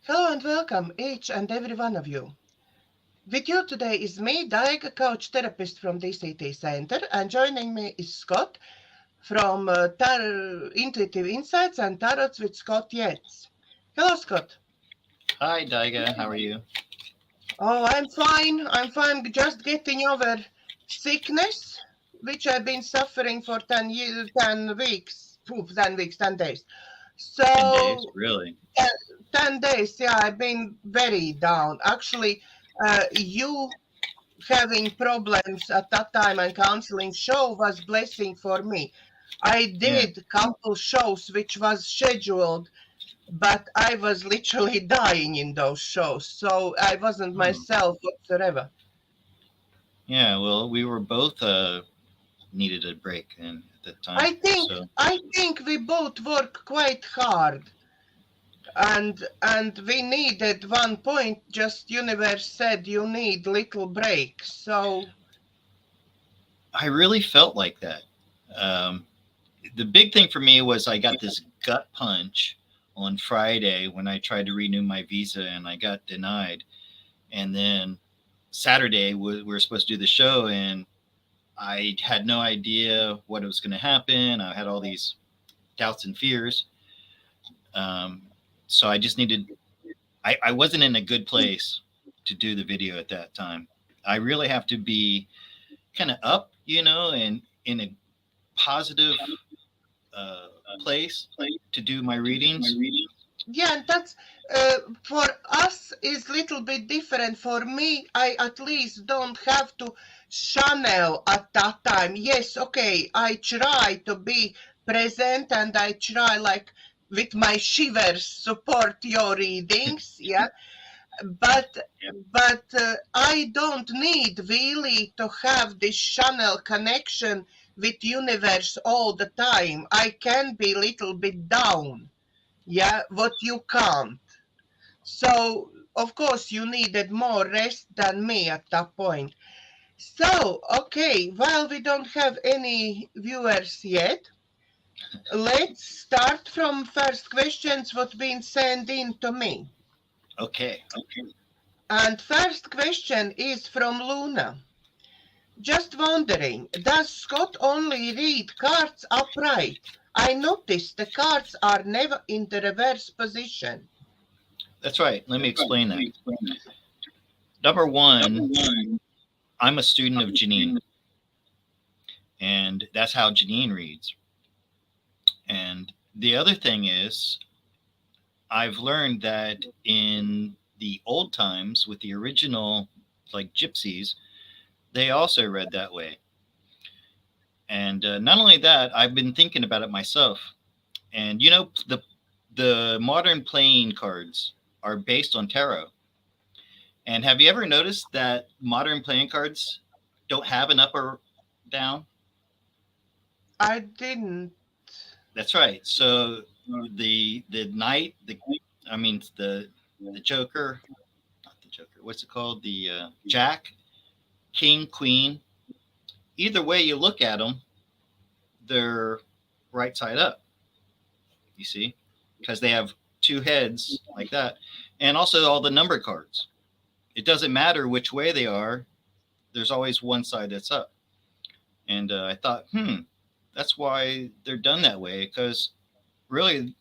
Hello and welcome, each and every one of you. With you today is me, Daiga, coach therapist from DCTcentre, and joining me is Scott from Intuitive Insights and Tarots with Scott Yates. Hello, Scott. Hi, Daiga. How are you? Oh, I'm fine. I'm fine. Just getting over sickness, which I've been suffering for 10 weeks. 10 weeks, 10 days. 10 days, So really? 10 days, yeah, I've been very down. Actually, you having problems at that time and counseling show was blessing for me. I Yeah. did couple shows which was scheduled, but I was literally dying in those shows, so I wasn't Oh. myself whatsoever. Yeah, well, we were both needed a break at that time. I think So I think we both work quite hard, and we need at one point, just universe said you need little break. So I really felt like that. Um, the big thing for me was I got this gut punch on Friday when I tried to renew my visa and I got denied. And then Saturday, we were supposed to do the show and I had no idea what was going to happen. I had all these doubts and fears. Um, so I just needed I wasn't in a good place to do the video at that time. I really have to be kind of up, and in a positive uh, place to do my readings. yeah, and that's for us is little bit different. For me, I at least don't have to channel at that time. Yes, okay, I try to be present and I try like with my shivers support your readings, yeah. But I don't need really to have this channel connection with universe all the time. I can be little bit down, yeah, what you can't. So, of course, you needed more rest than me at that point. So, okay, while we don't have any viewers yet, let's start from first questions what been sent in to me. Okay. And first question is from Luna. Just wondering, does Scott only read cards upright? I noticed the cards are never in the reverse position. That's right. Let me explain that. Number one, I'm a student of Janine, and that's how Janine reads. And the other thing is, I've learned that in the old times with the original, like gypsies, they also read that way. And not only that, I've been thinking about it myself. And the modern playing cards are based on tarot. And have you ever noticed that modern playing cards don't have an up or down? I didn't. That's right. So the knight, the Joker, not the Joker. What's it called? The Jack, King, Queen. Either way you look at them, they're right side up. You see, because they have two heads like that, and also all the number cards. It doesn't matter which way they are. There's always one side that's up. And I thought, that's why they're done that way. Because really,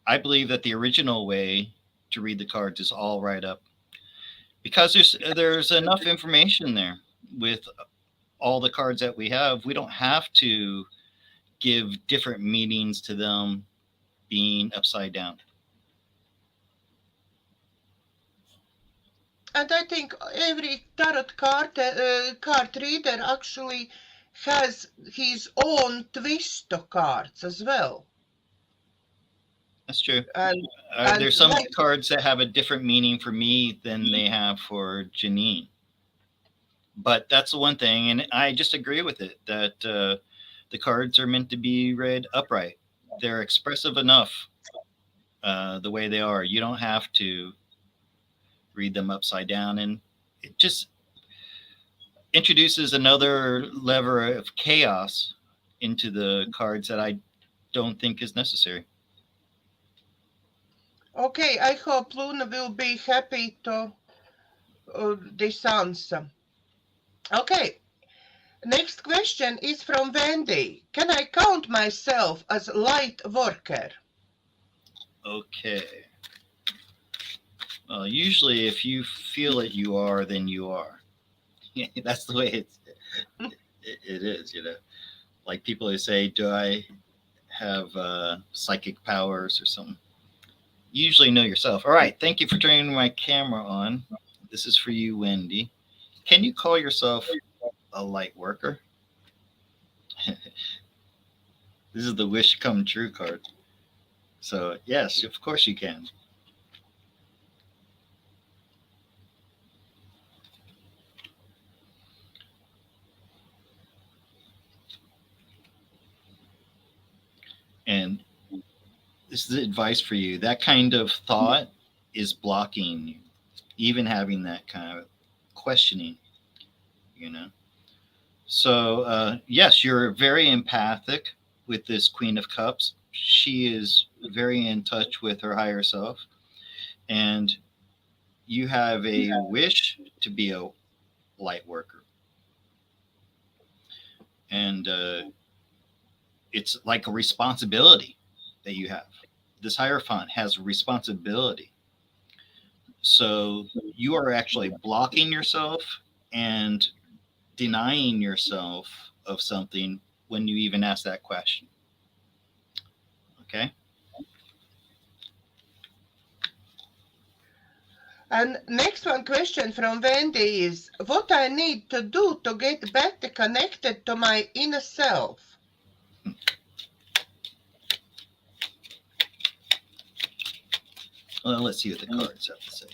I believe that the original way to read the cards is all right up. Because there's enough information there with all the cards that we have. We don't have to give different meanings to them being upside down. And I think every tarot card reader actually has his own twist to cards as well. That's true. And There's some like cards that have a different meaning for me than they have for Janine. But that's the one thing, and I just agree with it that the cards are meant to be read upright. They're expressive enough the way they are. You don't have to read them upside down, and it just introduces another lever of chaos into the cards that I don't think is necessary. Okay, I hope Luna will be happy to this answer. Okay, next question is from Wendy. Can I count myself as light worker? Okay. Well, usually if you feel that you are, then you are. That's the way it is, you know. Like people who say, do I have psychic powers or something? You usually know yourself. All right. Thank you for turning my camera on. This is for you, Wendy. Can you call yourself a light worker? This is the wish come true card. So, yes, of course you can. And this is advice for you. That kind of thought is blocking you, even having that kind of questioning, you know. So, yes, you're very empathic with this Queen of Cups. She is very in touch with her higher self. And you have a wish to be a light worker. And it's like a responsibility that you have. This Hierophant has a responsibility. So you are actually blocking yourself and denying yourself of something when you even ask that question. Okay? And next one question from Wendy is, what I need to do to get better connected to my inner self? Well, let's see what the cards have to say.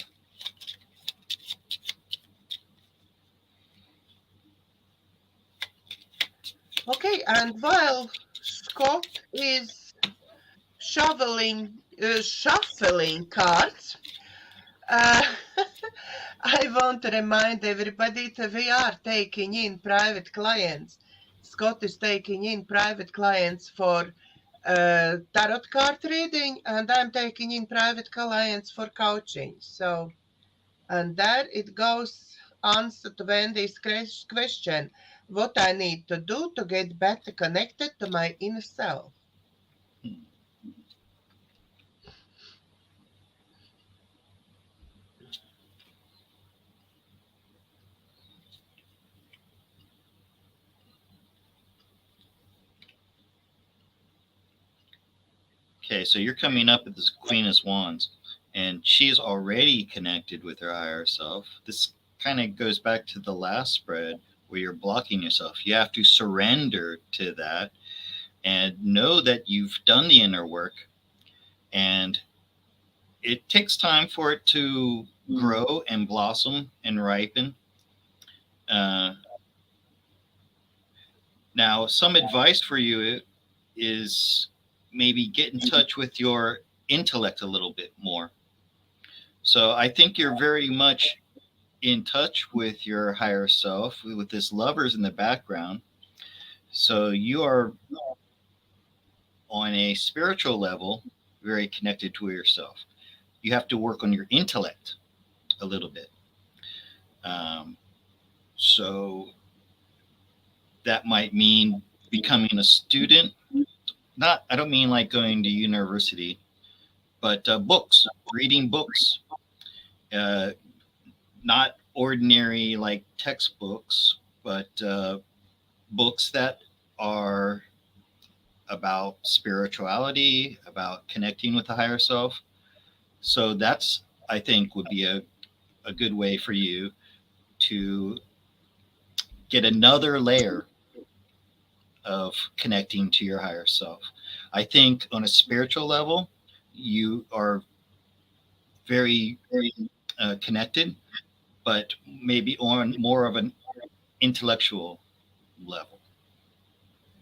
Okay, and while Scott is shuffling cards, I want to remind everybody that we are taking in private clients. Scott is taking in private clients for tarot card reading, and I'm taking in private clients for coaching. So, and there it goes. Answer to Wendy's question: what I need to do to get better connected to my inner self. Okay, so you're coming up at this Queen of Wands, and she's already connected with her higher self. This kind of goes back to the last spread where you're blocking yourself. You have to surrender to that and know that you've done the inner work, and it takes time for it to grow and blossom and ripen. Uh, Now, some advice for you is maybe get in touch with your intellect a little bit more. So I think you're very much in touch with your higher self with this lovers in the background. So you are on a spiritual level very connected to yourself. You have to work on your intellect a little bit. So that might mean becoming a student. Not, I don't mean like going to university, but books, reading books, not ordinary like textbooks, but books that are about spirituality, about connecting with the higher self. So that's, I think, would be a good way for you to get another layer of connecting to your higher self. I think on a spiritual level, you are very connected, but maybe on more of an intellectual level.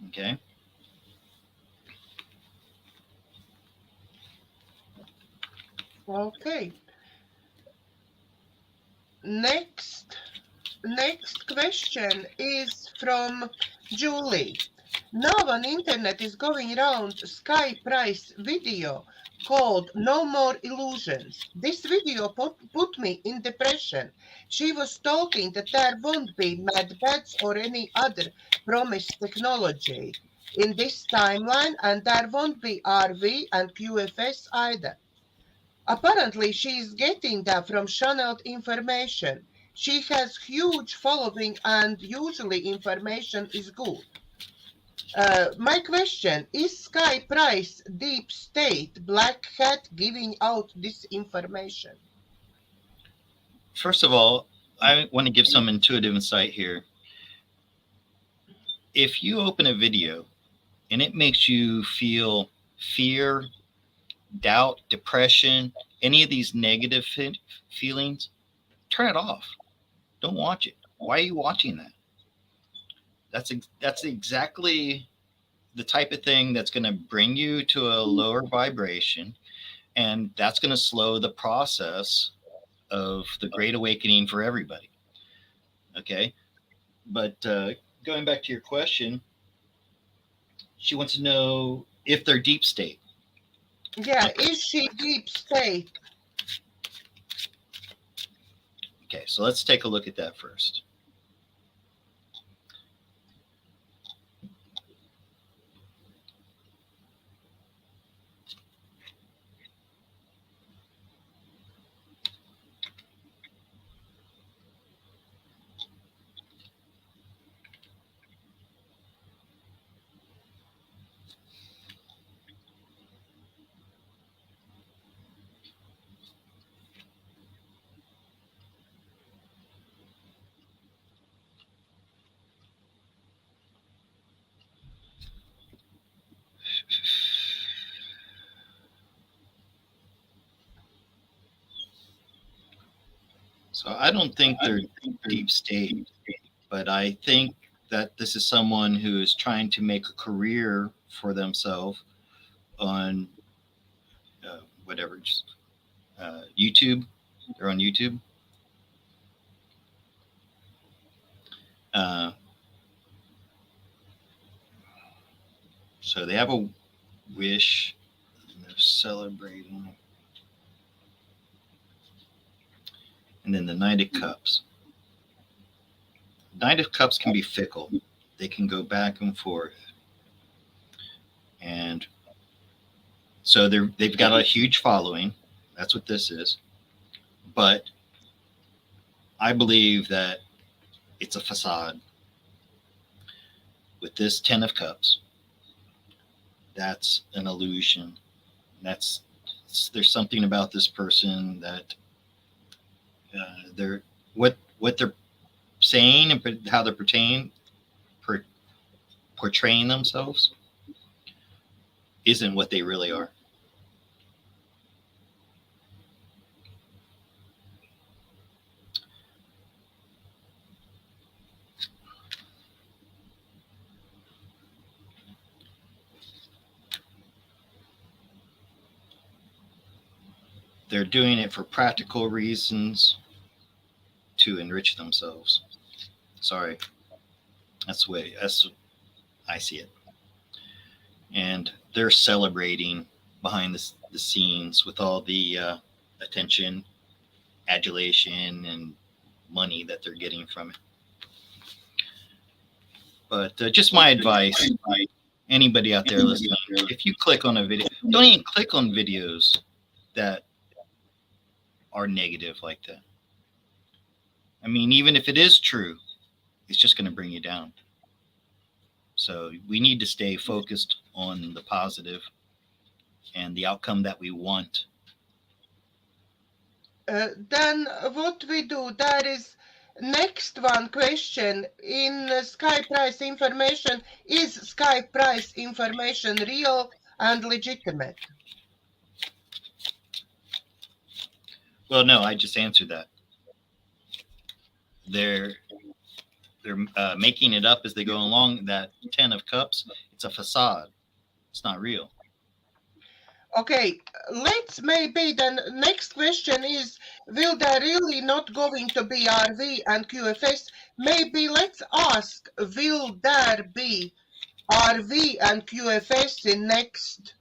Okay. Okay. Next question is from Julie. Now on internet is going around sky price video called No More Illusions. This video put me in depression. She was talking that there won't be mad bats or any other promised technology in this timeline, and there won't be RV and QFS either. Apparently, she is getting that from channeled information. She has huge following and usually information is good. My question, is Sky Price deep state black hat giving out this information? First of all, I want to give some intuitive insight here. If you open a video and it makes you feel fear, doubt, depression, any of these negative feelings, turn it off. Don't watch it. Why are you watching that? That's exactly the type of thing that's going to bring you to a lower vibration, and that's going to slow the process of the Great Awakening for everybody. Okay, but going back to your question, she wants to know if they're deep state. Yeah, is she deep state? Okay, so let's take a look at that first. So I don't think they're deep state, but I think that this is someone who is trying to make a career for themselves on whatever, YouTube. They're on YouTube. So they have a wish. They're celebrating. And then the Knight of Cups. Knight of Cups can be fickle. They can go back and forth. And so they've got a huge following. That's what this is. But I believe that it's a facade. With this 10 of Cups, that's an illusion. There's something about this person that they're what they're saying and how they're portraying themselves isn't what they really are. They're doing it for practical reasons to enrich themselves. Sorry. That's I see it. And they're celebrating behind the scenes with all the attention, adulation, and money that they're getting from it. But just my advice, anybody out there listening, if you click on a video, don't even click on videos that are negative like that. I mean, even if it is true, it's just going to bring you down. So we need to stay focused on the positive and the outcome that we want. Then what we do, there is next one question in Sky Price information. Is Sky Price information real and legitimate? Well, no, I just answered that. They're making it up as they go along. That 10 of Cups, it's a facade. It's not real. Okay, let's maybe then next question is, will there really not going to be RV and QFS? Maybe let's ask, will there be RV and QFS in next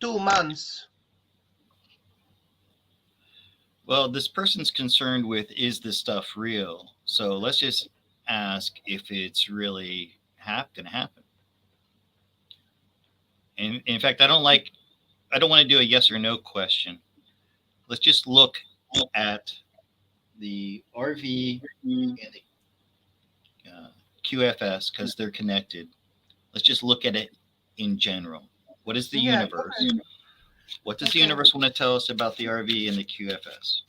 2 months. Well, this person's concerned with, is this stuff real? So let's just ask if it's really going to happen. And in fact, I don't want to do a yes or no question. Let's just look at the RV and the QFS because they're connected. Let's just look at it in general. What is the universe? Okay. What does the universe want to tell us about the RV and the QFS?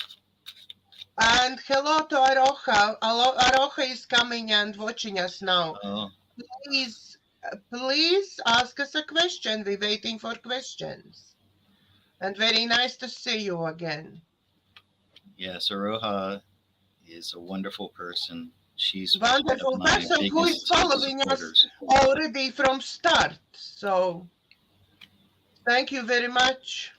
And hello to Aroha. Aroha is coming and watching us now. Oh. Please ask us a question. We're waiting for questions. And very nice to see you again. Yes, Aroha is a wonderful person. She's wonderful person who is following us already from start. So thank you very much.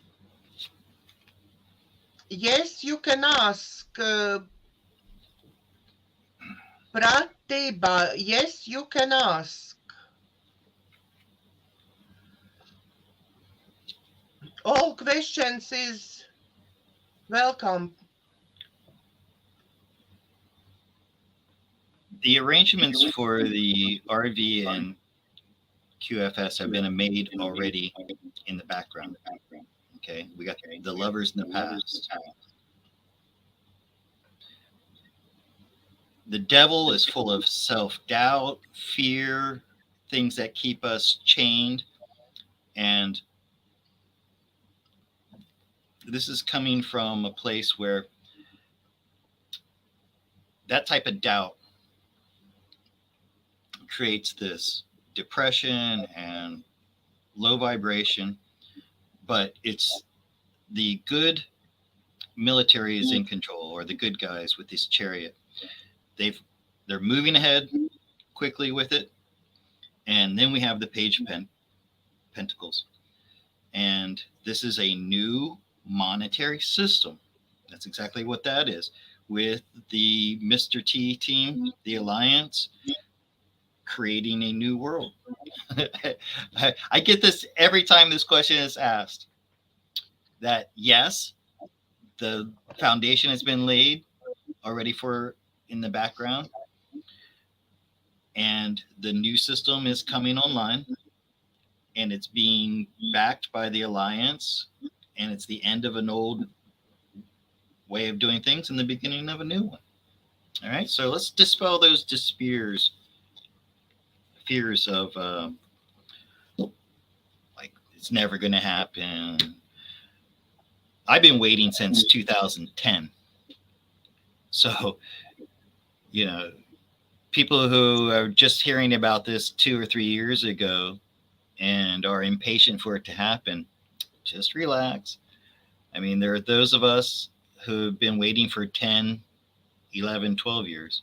Yes, you can ask. Pratibha, yes, you can ask. All questions is welcome. The arrangements for the RV and QFS have been made already in the background. Okay, we got the lovers in the past. The devil is full of self-doubt, fear, things that keep us chained. And this is coming from a place where that type of doubt creates this depression and low vibration, but it's the good military is in control, or the good guys with this chariot. They're moving ahead quickly with it. And then we have the Page of Pentacles. And this is a new monetary system. That's exactly what that is. With the Mr. T team, the Alliance, creating a new world. I get this every time this question is asked. That yes, the foundation has been laid already in the background, and the new system is coming online, and it's being backed by the Alliance, and it's the end of an old way of doing things and the beginning of a new one. All right, so let's dispel those fears of like it's never going to happen. I've been waiting since 2010. So, people who are just hearing about this 2 or 3 years ago and are impatient for it to happen, just relax. I mean, there are those of us who've been waiting for 10, 11, 12 years,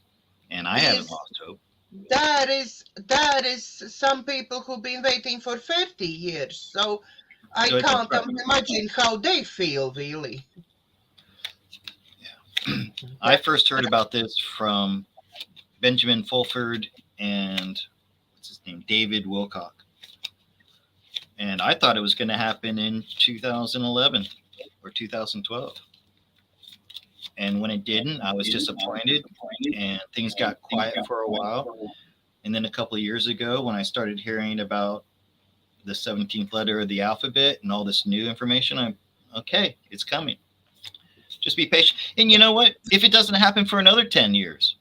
and I haven't lost hope. There is some people who've been waiting for 30 years, so I can't imagine how they feel, really. Yeah. I first heard about this from Benjamin Fulford and what's his name, David Wilcock. And I thought it was going to happen in 2011 or 2012. And when it didn't, I was disappointed, and things got quiet for a while. And then a couple of years ago, when I started hearing about the 17th letter of the alphabet and all this new information, okay, it's coming. Just be patient. And you know what? If it doesn't happen for another 10 years,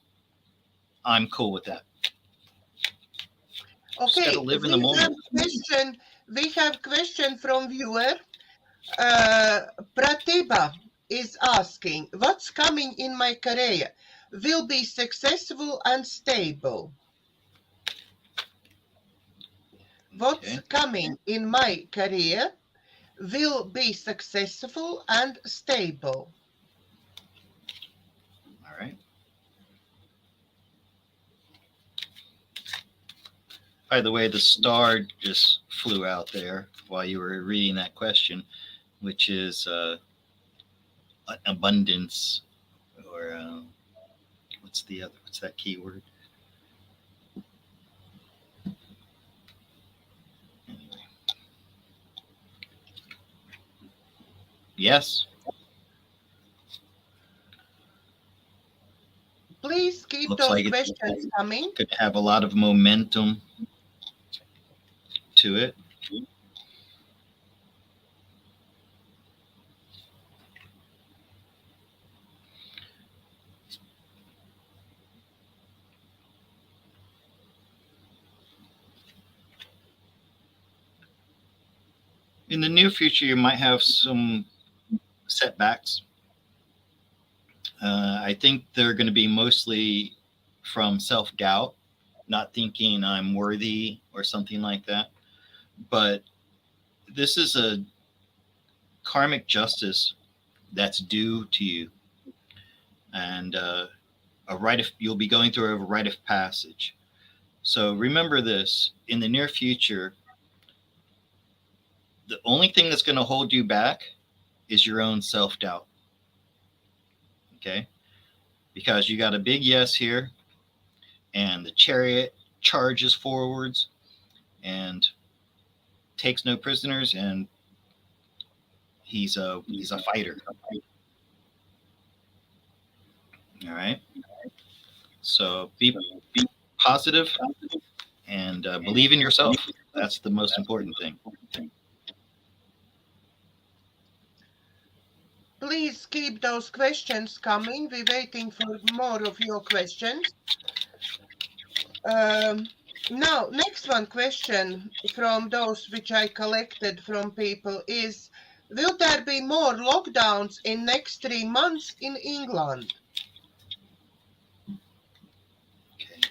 I'm cool with that. Okay, just live in the moment. We have question from viewer. Pratibha is asking, what's coming in my career will be successful and stable? What's coming in my career will be successful and stable? All right. By the way, the star just flew out there while you were reading that question, which is abundance, or what's that key word? Anyway. Yes. Please keep Looks those like it's questions coming. going to have a lot of momentum to it. In the near future, you might have some setbacks. I think they're going to be mostly from self-doubt, not thinking I'm worthy or something like that. But this is a karmic justice that's due to you, and you'll be going through a rite of passage. So remember this: in the near future, the only thing that's going to hold you back is your own self-doubt. Okay, because you got a big yes here, and the chariot charges forwards and takes no prisoners, and he's a fighter. All right. So be positive and believe in yourself. That's the most important thing. Please keep those questions coming. We're waiting for more of your questions. Now, next one question from those which I collected from people is, will there be more lockdowns in next 3 months in England? Okay.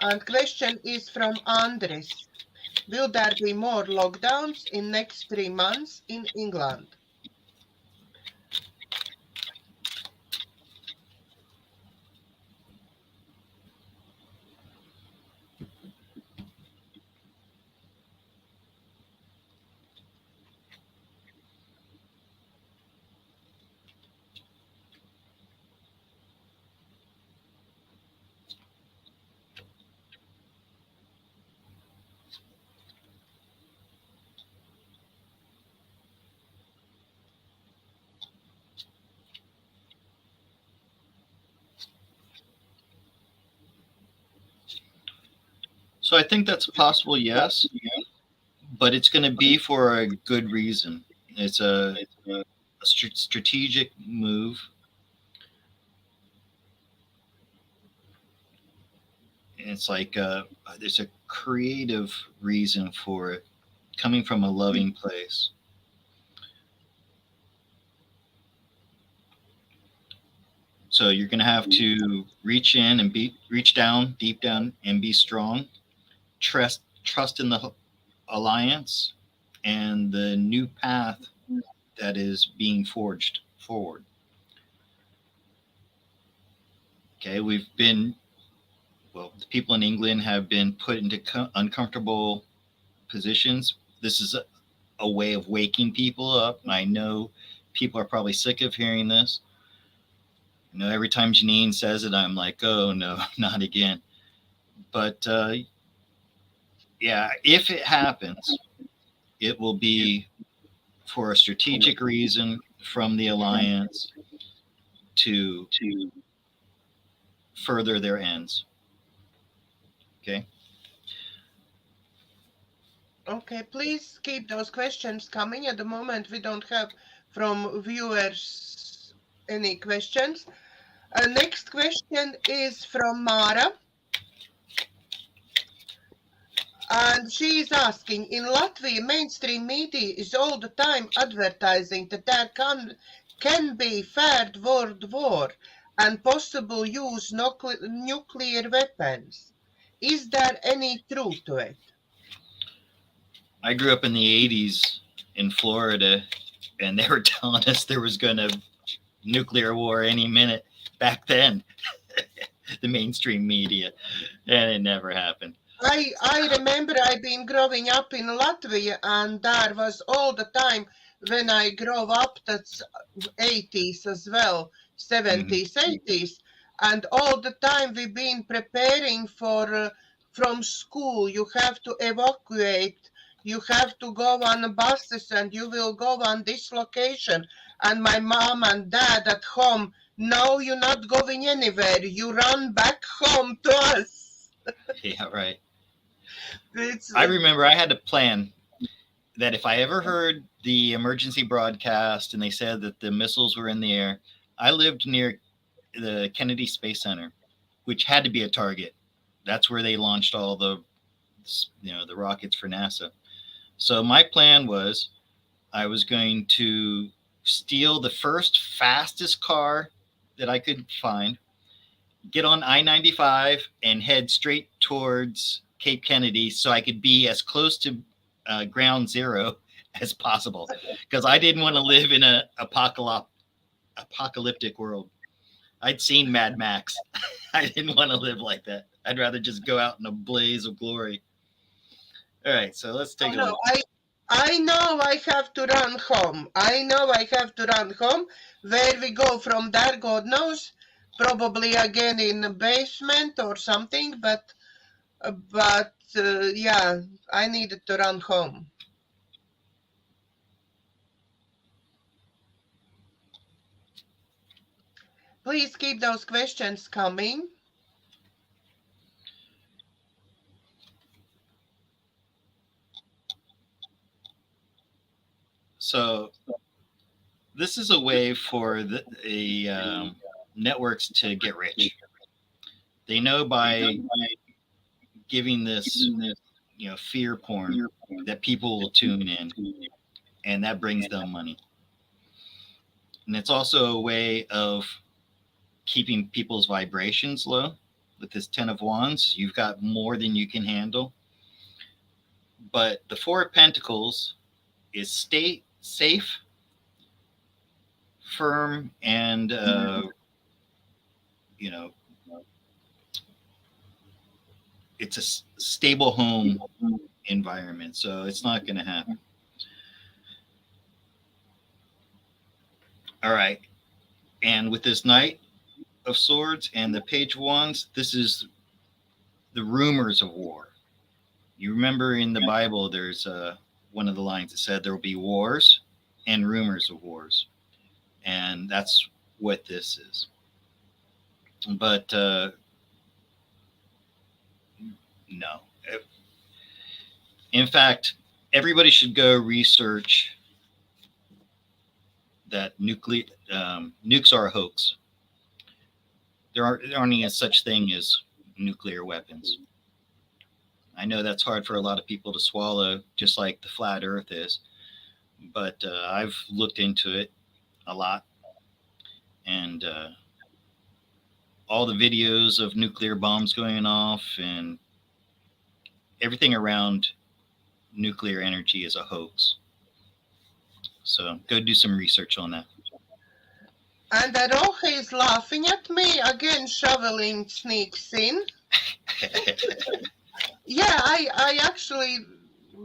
And question is from Andres. Will there be more lockdowns in next 3 months in England? So I think that's a possible yes, but it's going to be for a good reason. It's a strategic move. It's like there's a creative reason for it, coming from a loving place. So you're going to have to reach in and reach down, deep down, and be strong. Trust in the alliance and the new path that is being forged forward. Okay, the people in England have been put into uncomfortable positions. This is a way of waking people up. And I know people are probably sick of hearing this. Every time Janine says it, I'm like, oh no, not again. But yeah, if it happens, it will be for a strategic reason from the alliance to further their ends. Okay. Okay, please keep those questions coming. At the moment, we don't have from viewers any questions. Next question is from Mara. And she is asking, in Latvia, mainstream media is all the time advertising that there can be third world war and possible use nuclear weapons. Is there any truth to it? I grew up in the 80s in Florida, and they were telling us there was going to nuclear war any minute back then. The mainstream media, and it never happened. I remember I've been growing up in Latvia, and there was all the time when I grew up, that's 80s as well, 70s, 80s, and all the time we've been preparing for from school. You have to evacuate you have to go on the buses and you will go on this location. And my mom and dad at home, no, you're not going anywhere. You run back home to us. Yeah, right. I remember I had to plan that if I ever heard the emergency broadcast and they said that the missiles were in the air, I lived near the Kennedy Space Center, which had to be a target. That's where they launched all the rockets for NASA. So my plan was I was going to steal the first fastest car that I could find, get on I-95 and head straight towards Cape Kennedy so I could be as close to ground zero as possible, because I didn't want to live in an apocalyptic world. I'd seen Mad Max. I didn't want to live like that. I'd rather just go out in a blaze of glory. All right, so let's take a look. I know I have to run home. Where we go from there, God knows. Probably again in the basement or something, but yeah, I needed to run home. Please keep those questions coming. So this is a way for the networks to get rich. They know by giving this fear porn that people will tune in, and that brings them money. And it's also a way of keeping people's vibrations low. With this 10 of Wands, you've got more than you can handle. But the Four of Pentacles is stay safe, firm, and it's a stable home environment, so it's not going to happen. All right, and with this Knight of Swords and the Page of Wands, this is the rumors of war. You remember in the Bible, there's one of the lines that said there will be wars and rumors of wars, and that's what this is. But no. In fact, everybody should go research that nukes are a hoax. There aren't any such thing as nuclear weapons. I know that's hard for a lot of people to swallow, just like the flat Earth is. But I've looked into it a lot, and all the videos of nuclear bombs going off and everything around nuclear energy is a hoax. So go do some research on that. And Roja is laughing at me again. Shoveling sneaks in. Yeah, I actually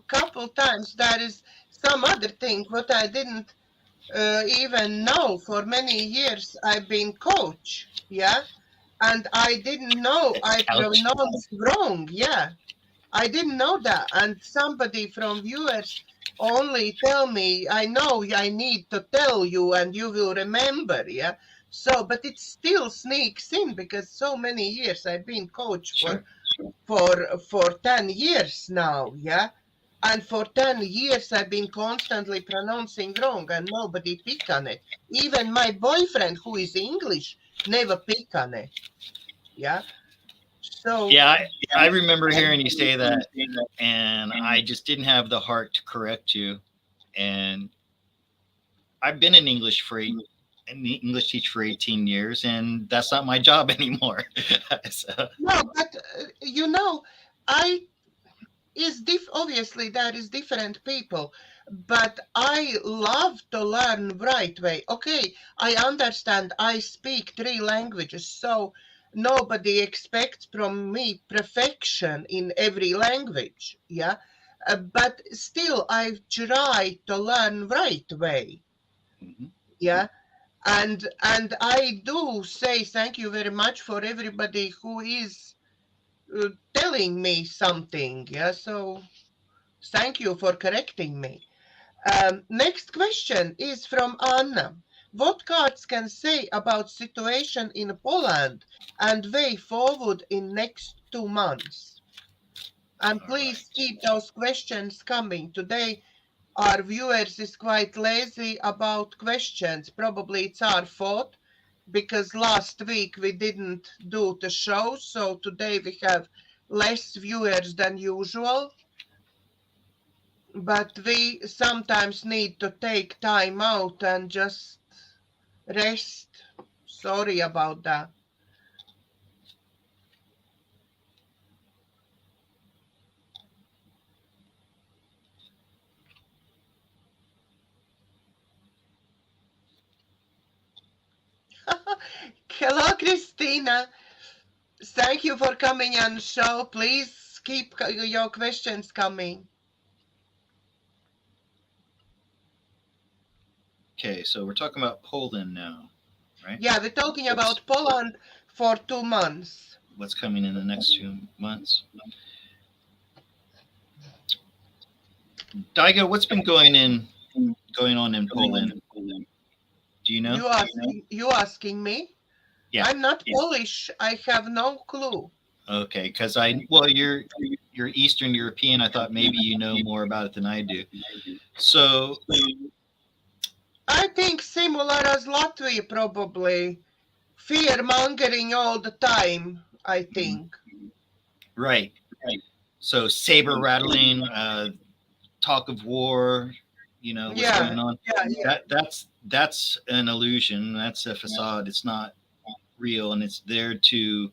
couple times. There is some other thing what I didn't even know. For many years I've been coach. Yeah, and I didn't know I pronounced wrong. Yeah, I didn't know that. And somebody from viewers only tell me, I know I need to tell you and you will remember. Yeah. So, but it still sneaks in because so many years I've been coach for 10 years now. Yeah. And for 10 years I've been constantly pronouncing wrong and nobody pick on it. Even my boyfriend, who is English, never pick on it. Yeah. So yeah, I remember hearing you say that, and I just didn't have the heart to correct you. And I've been an English teacher for 18 years, and that's not my job anymore. So. No, but obviously there is different people, but I love to learn right way. Okay, I understand I speak 3 languages, so nobody expects from me perfection in every language. Yeah, but still I try to learn right way. Mm-hmm. Yeah. And I do say thank you very much for everybody who is telling me something. Yeah, so Thank you for correcting me. Next question is from Anna. What cards can say about situation in Poland and way forward in next 2 months? And please keep those questions coming. Today, our viewers is quite lazy about questions. Probably it's our fault because last week we didn't do the show. So today we have less viewers than usual. But we sometimes need to take time out and just rest. Sorry about that. Hello, Christina. Thank you for coming on the show. Please keep your questions coming. Okay, so we're talking about Poland now, right? Yeah, we're talking about Poland for 2 months. What's coming in the next 2 months? Daigo, what's been going on in Poland? Do you know? You asking me? Yeah. I'm not Polish. I have no clue. Okay, because you're Eastern European. I thought maybe you know more about it than I do. So I think similar as Latvia, probably. Fear mongering all the time, I think. right. So saber rattling, talk of war, what's going on. Yeah. That's an illusion. That's a facade. It's not real, and it's there to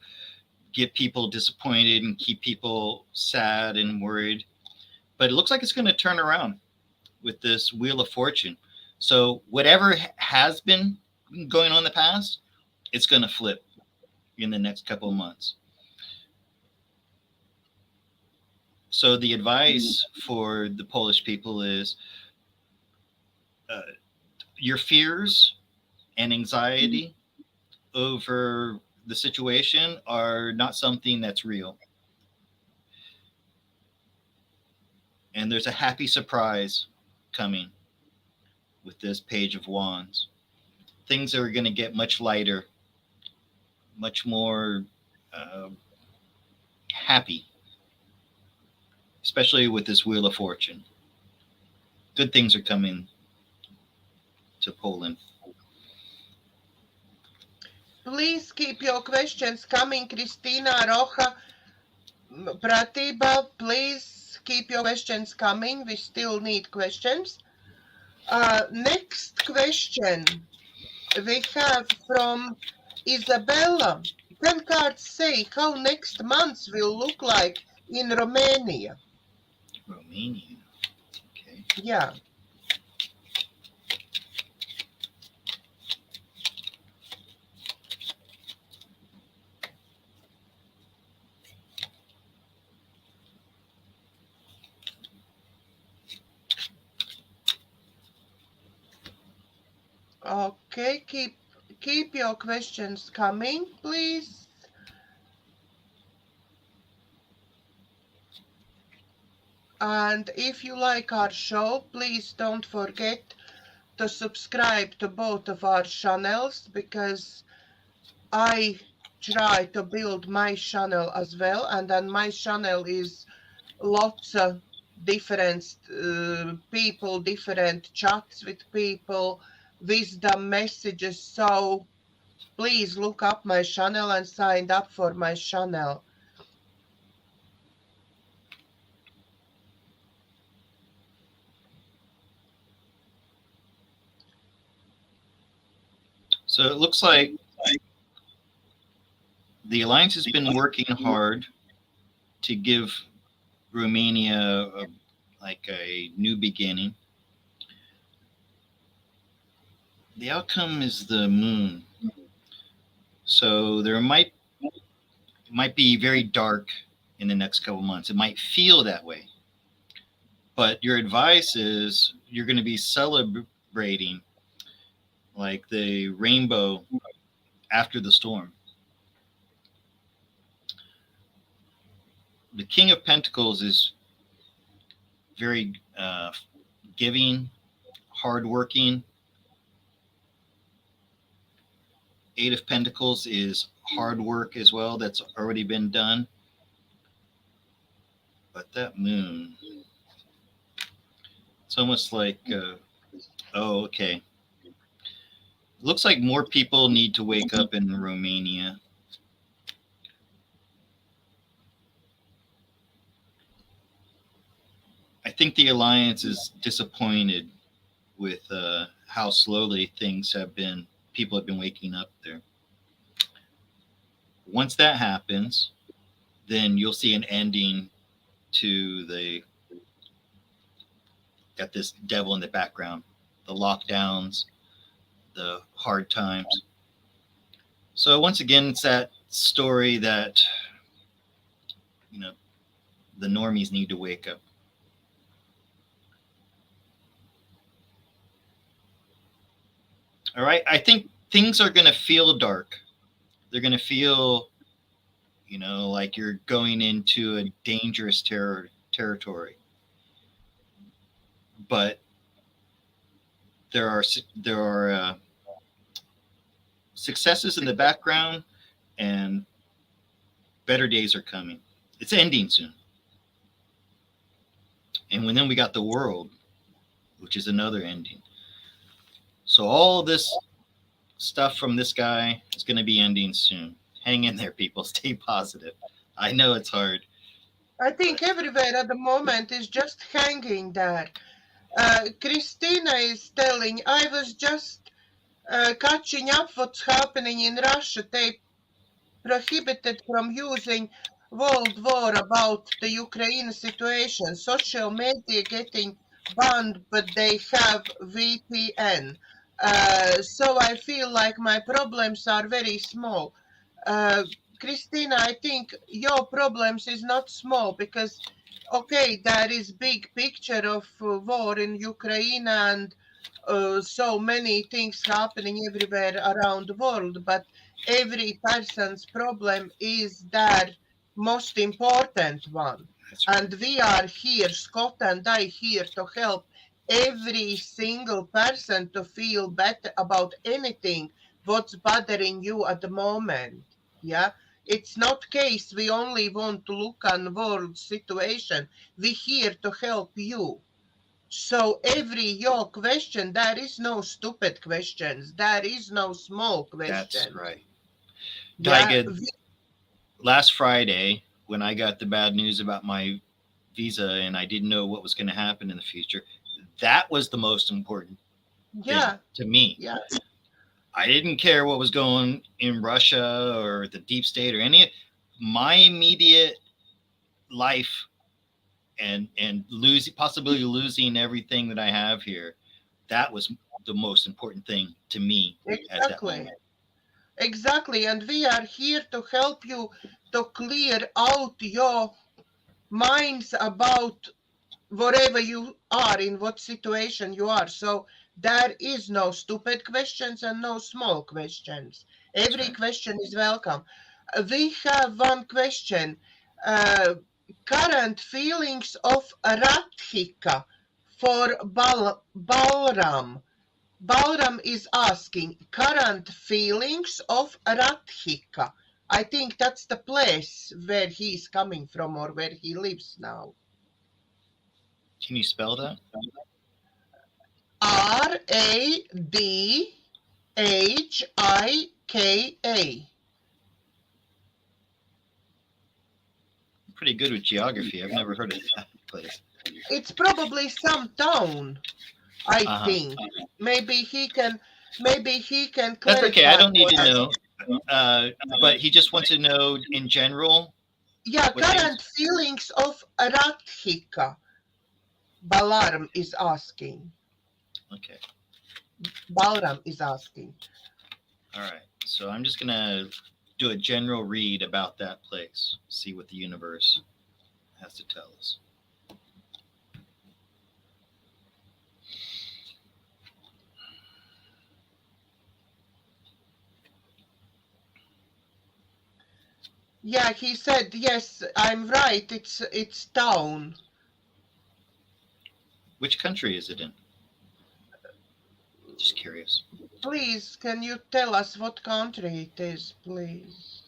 get people disappointed and keep people sad and worried. But it looks like it's going to turn around with this Wheel of Fortune. So whatever has been going on in the past, it's going to flip in the next couple of months. So the advice for the Polish people is your fears and anxiety over the situation are not something that's real. And there's a happy surprise coming with this Page of Wands. Things are going to get much lighter, much more happy, especially with this Wheel of Fortune. Good things are coming to Poland. Please keep your questions coming, Christina, Roja, Pratibha. Please keep your questions coming. We still need questions. Next question we have from Isabella. Can cards say how next month will look like in Romania? Romania. Okay. Yeah. Okay, keep your questions coming, please. And if you like our show, please don't forget to subscribe to both of our channels, because I try to build my channel as well, and on my channel is lots of different people, different chats with people, wisdom messages. So please look up my channel and sign up for my channel. So it looks like the alliance has been working hard to give Romania a new beginning. The outcome is the moon. So there might be very dark in the next couple months. It might feel that way. But your advice is you're going to be celebrating like the rainbow after the storm. The King of Pentacles is very giving, hardworking. Eight of Pentacles is hard work as well. That's already been done. But that moon, it's almost like, oh, okay. Looks like more people need to wake up in Romania. I think the alliance is disappointed with how slowly things have been. People have been waking up there. Once that happens, then you'll see an ending to got this devil in the background, the lockdowns, the hard times. So once again, it's that story that, you know, the normies need to wake up. All right. I think things are going to feel dark. They're going to feel, you know, like you're going into a dangerous territory. But there are successes in the background, and better days are coming. It's ending soon. And then we got the world, which is another ending. So all this stuff from this guy is going to be ending soon. Hang in there, people. Stay positive. I know it's hard. I think everywhere at the moment is just hanging there. Christina is telling, I was just catching up what's happening in Russia. They prohibited from using World War about the Ukraine situation. Social media getting banned, but they have VPN. So I feel like my problems are very small. Christina, I think your problems is not small because, okay, there is big picture of war in Ukraine and so many things happening everywhere around the world, but every person's problem is their most important one. Right. And we are here, Scott and I, here to help every single person to feel better about anything what's bothering you at the moment. Yeah, it's not case we only want to look on world situation. We here to help you. So every your question, there is no stupid questions. There is no small questions. That's right. Yeah, last Friday, when I got the bad news about my visa and I didn't know what was going to happen in the future, that was the most important thing to me. Yeah. I didn't care what was going in Russia or the deep state or any. My immediate life and possibly losing everything that I have here, that was the most important thing to me. Exactly. Exactly. And we are here to help you to clear out your minds about wherever you are, in what situation you are. So there is no stupid questions and no small questions. Every question is welcome. We have one question. Current feelings of Radhika for Balaam. Balaam is asking current feelings of Radhika. I think that's the place where he's coming from or where he lives now. Can you spell that? Radhika. Pretty good with geography. I've never heard of that place. It's probably some town, I think. Maybe he can clarify. That's okay. I don't need to know. But he just wants to know in general. Yeah, current feelings of Radhika. Balaam is asking. Okay. Balaam is asking. All right. So I'm just going to do a general read about that place. See what the universe has to tell us. Yeah, he said, yes, I'm right. It's town. Which country is it in? Just curious. Please, can you tell us what country it is, please?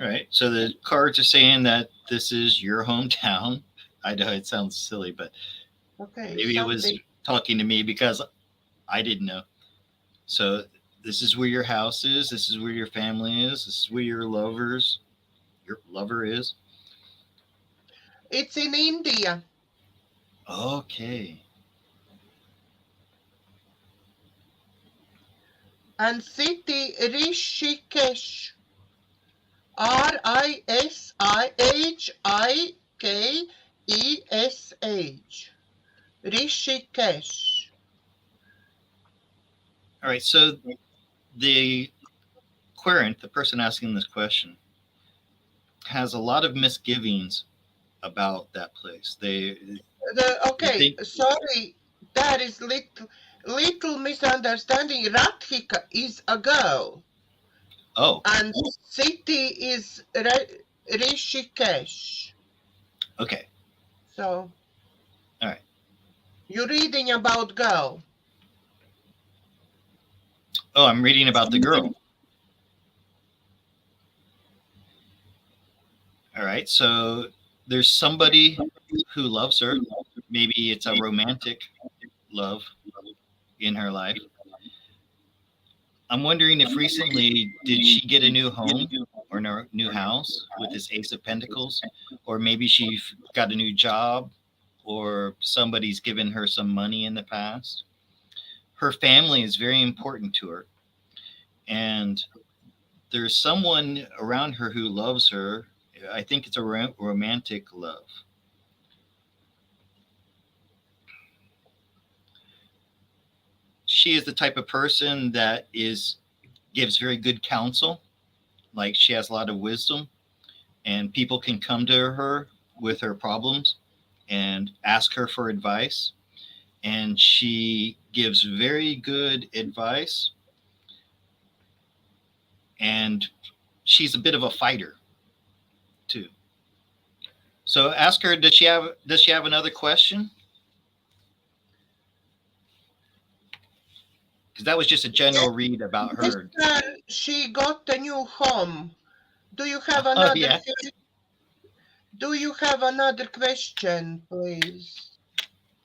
All right. So the cards are saying that this is your hometown. I know it sounds silly, but Okay, maybe it was something. talking to me because I didn't know. So this is where your house is. This is where your family is. This is where your lover is. It's in India. Okay. And city Rishikesh. Rishikesh. Rishikesh. All right. So the querent, the person asking this question, has a lot of misgivings about that place. They Okay, think, sorry, there is little misunderstanding. Radhika is a girl, oh, and city is Rishikesh. okay. So All right. you're reading about girl. Oh, I'm reading about the girl. All right. So there's somebody who loves her. Maybe it's a romantic love in her life. I'm wondering if recently did she get a new home or a new house with this Ace of Pentacles, or maybe she got a new job, or somebody's given her some money in the past. Her family is very important to her, and there's someone around her who loves her. I think it's a romantic love. She is the type of person that is gives very good counsel. Like she has a lot of wisdom, and people can come to her with her problems and ask her for advice. And she gives very good advice. And she's a bit of a fighter too. So ask her, does she have another question? Because that was just a general read about Yes, her. she got a new home. Do you have Oh another? yeah. Do you have another question, please?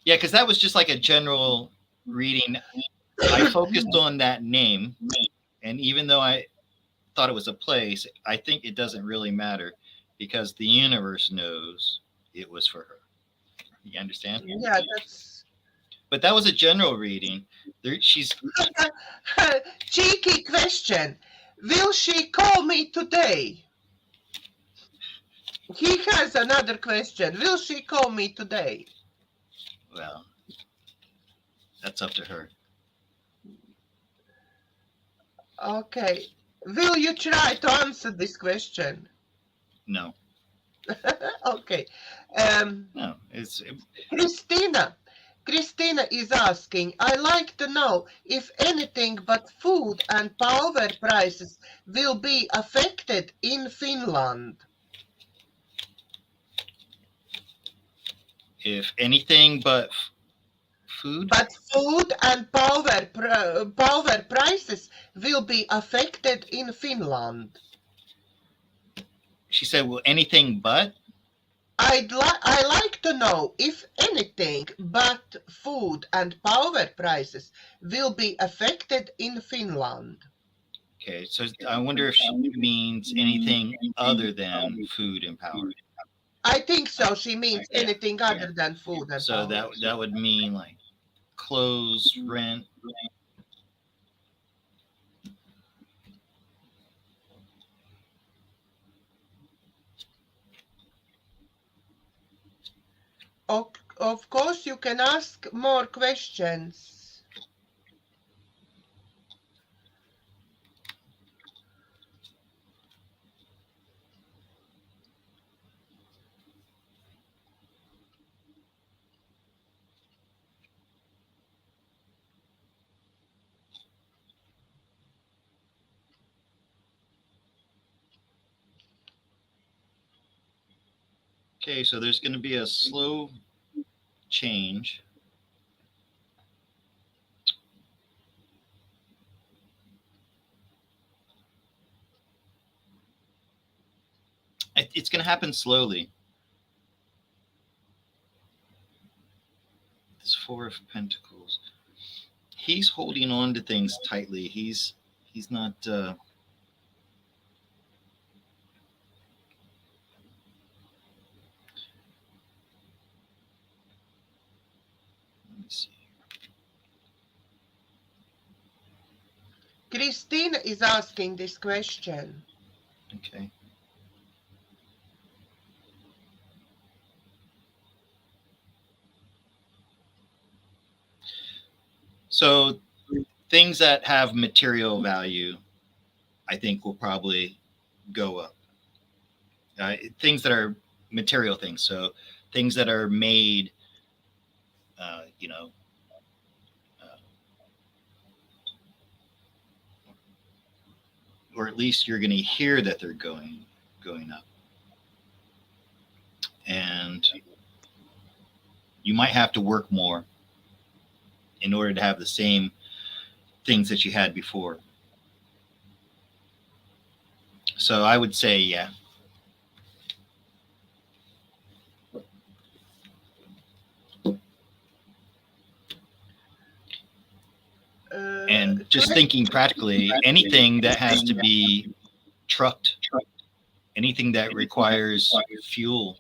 Yeah, because that was just like a general reading. I focused on that name, and even though I thought it was a place, I think it doesn't really matter because the universe knows it was for her. You understand? Yeah, that's But that was a general reading. She's cheeky question. Will she call me today? He has another question. Will she call me today? well, that's up to her. Okay. Will you try to answer this question? No, Okay. no. It's Christina. Christina is asking, I like to know if anything but food and power prices will be affected in Finland. if anything but food. But food and power prices will be affected in Finland. She said, "Well, anything but." I like to know if anything but food and power prices will be affected in Finland. Okay, so I wonder if she means anything other than food and power. I think so. She means Yeah. anything other than food and So power. that would mean like clothes, rent. Of course, you can ask more questions. Okay, so there's going to be a slow change. It's going to happen slowly. This Four of Pentacles. He's holding on to things tightly. He's not. Let me see. Christine is asking this question. Okay. So things that have material value, I think, will probably go up. Things that are material things. So things that are made, you know, or at least you're going to hear that they're going up. And you might have to work more in order to have the same things that you had before. So I would say, yeah. And just thinking practically, anything that has to be trucked, anything that requires fuel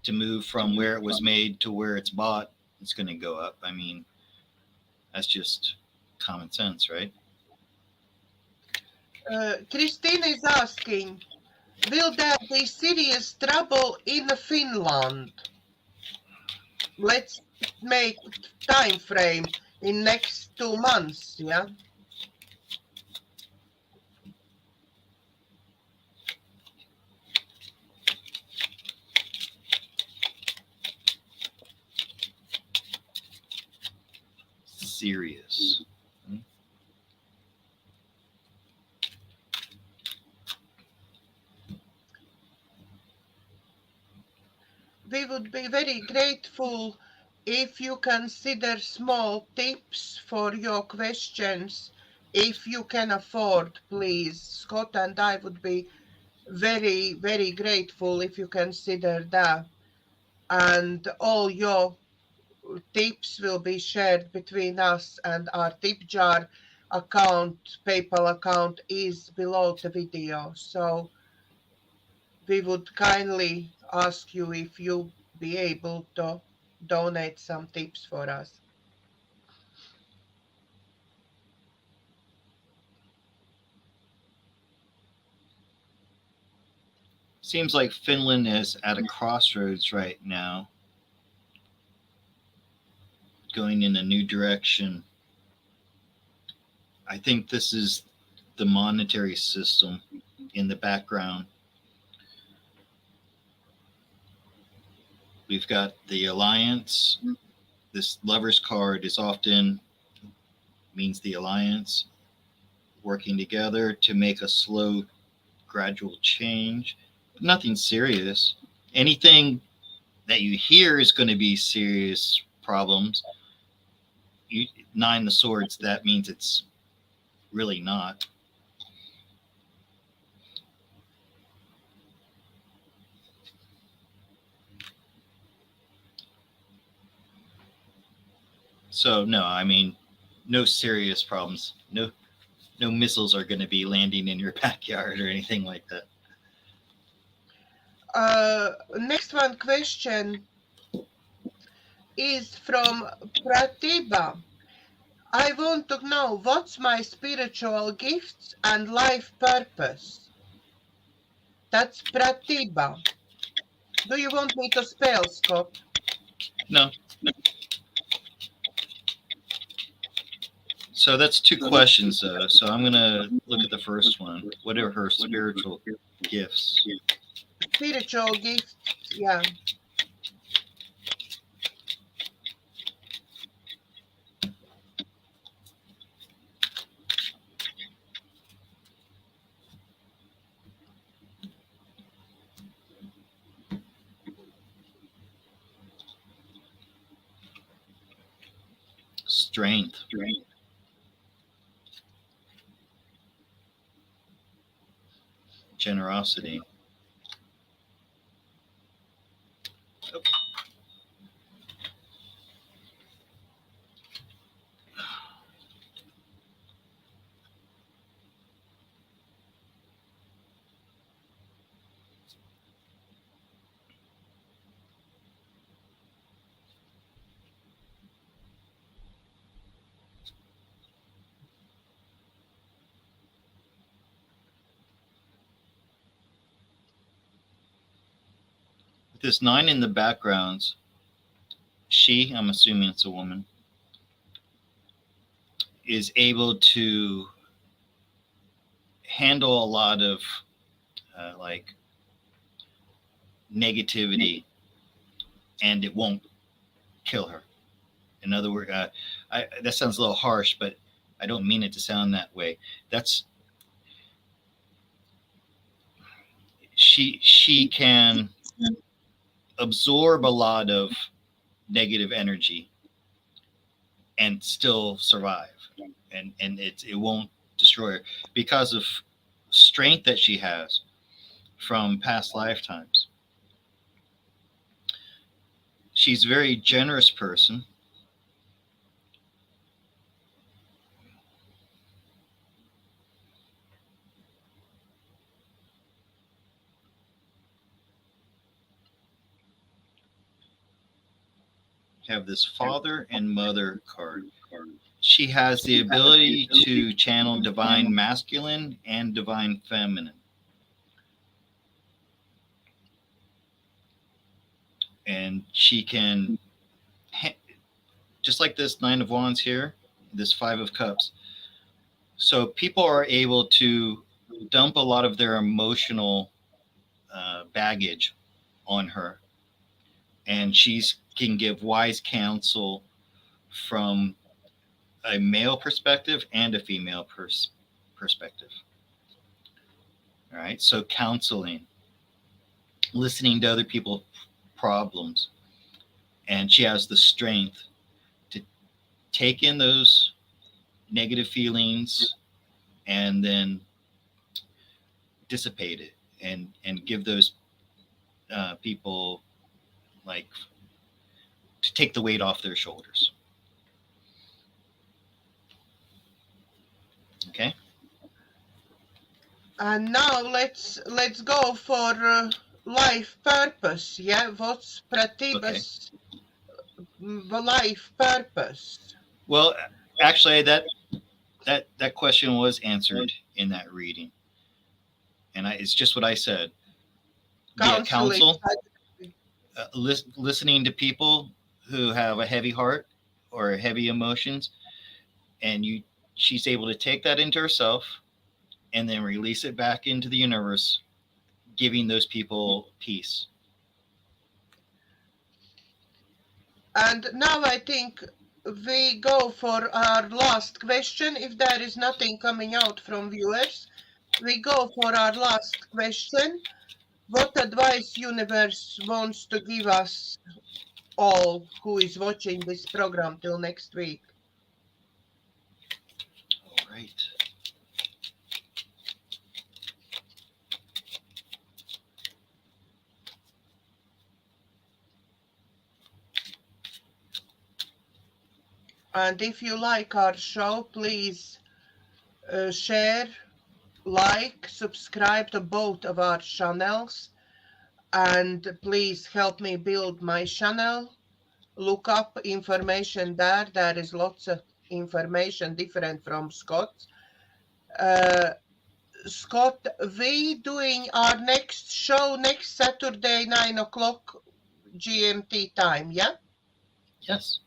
to move from where it was made to where it's bought, it's going to go up. I mean, that's just common sense, right? Christine is asking, will there be serious trouble in Finland? Let's make time frame in next 2 months, yeah? Serious. We would be very grateful if you consider small tips for your questions. If you can afford, please. Scott and I would be very, very grateful if you consider that. And all your tips will be shared between us, and our tip jar account, PayPal account is below the video. So we would kindly ask you if you be able to donate some tips for us. Seems like Finland is at a crossroads right now, going in a new direction. I think this is the monetary system in the background. We've got the alliance. This lover's card is often means the alliance working together to make a slow, gradual change. Nothing serious. Anything that you hear is going to be serious problems. Nine of Swords, that means it's really not. So no, I mean, no serious problems. No missiles are going to be landing in your backyard or anything like that. Next one question is from Pratibha. I want to know what's my spiritual gifts and life purpose. That's Pratibha. Do you want me to spell, Scott? No. So that's two questions. So I'm going to look at the first one. What are her spiritual gifts? Spiritual gifts, yeah. strength. Generosity. With this 9 in the backgrounds, she, I'm assuming it's a woman, is able to handle a lot of like negativity, and it won't kill her. In other words, that sounds a little harsh, but I don't mean it to sound that way. She can absorb a lot of negative energy and still survive, and it won't destroy her because of strength that she has from past lifetimes. She's a very generous person. Have this father and mother card. She has the ability to channel divine masculine and divine feminine. And she can, just like this 9 of Wands here, this 5 of Cups. So people are able to dump a lot of their emotional baggage on her. And she can give wise counsel from a male perspective and a female perspective. All right. So counseling, listening to other people's problems. And she has the strength to take in those negative feelings and then dissipate it and give those people, like, to take the weight off their shoulders. Okay. And now let's go for life purpose. Yeah, what's Pratibha's life purpose? Well, actually, that question was answered in that reading, and it's just what I said. Counsel, listening to people who have a heavy heart or heavy emotions, and she's able to take that into herself and then release it back into the universe, giving those people peace. And now I think we go for our last question. If there is nothing coming out from viewers, we go for our last question. What advice universe wants to give us all who is watching this program till next week? All right. And if you like our show, please share, like, subscribe to both of our channels, and please help me build my channel. Look up information there. There is lots of information different from Scott's. Scott, we doing our next show next Saturday, 9 o'clock GMT time, yeah? Yes.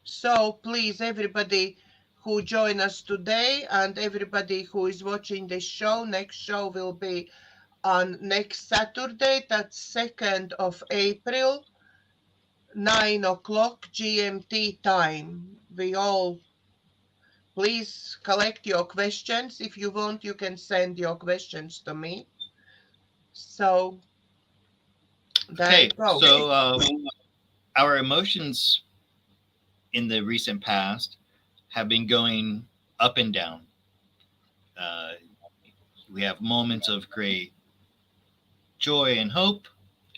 So please, everybody who join us today and everybody who is watching this show, next show will be on next Saturday, that's 2nd of April, 9 o'clock GMT time. We all, please collect your questions. If you want, you can send your questions to me. So, there Okay, you go. so our emotions in the recent past have been going up and down. Uh, we have moments of great joy and hope,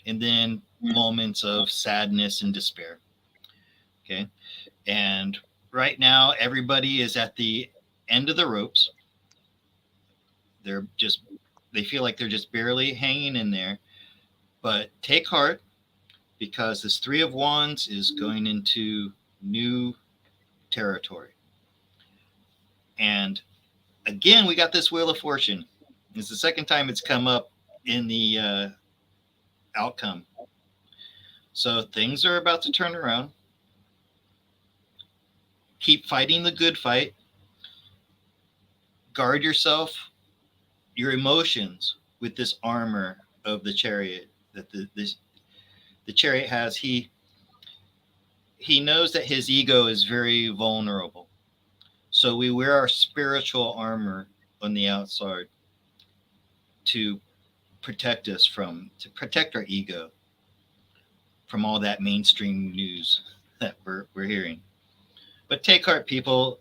and then moments of sadness and despair. Okay. And right now, everybody is at the end of the ropes. They're just, they feel like they're just barely hanging in there. But take heart, because this Three of Wands is going into new territory. And again, we got this Wheel of Fortune. It's the second time it's come up in the outcome. So things are about to turn around. Keep fighting the good fight. Guard yourself, your emotions, with this armor of the Chariot that the Chariot has. He knows that his ego is very vulnerable. So we wear our spiritual armor on the outside to protect us to protect our ego from all that mainstream news that we're hearing. But take heart, people.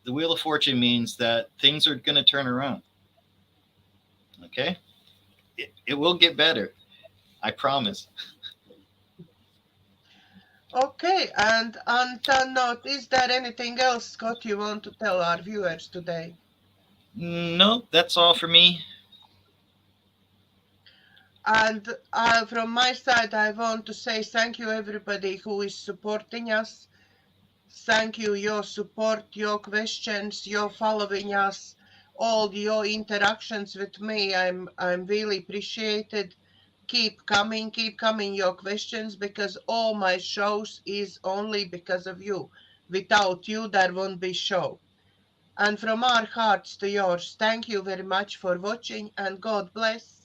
The Wheel of Fortune means that things are going to turn around. Okay? It will get better. I promise. Okay, and on that note, is there anything else, Scott, you want to tell our viewers today? No, that's all for me. And from my side, I want to say thank you, everybody who is supporting us. Thank you, your support, your questions, your following us, all your interactions with me. I'm really appreciated. Keep coming your questions, because all my shows is only because of you. Without you, there won't be show. And from our hearts to yours, thank you very much for watching, and God bless.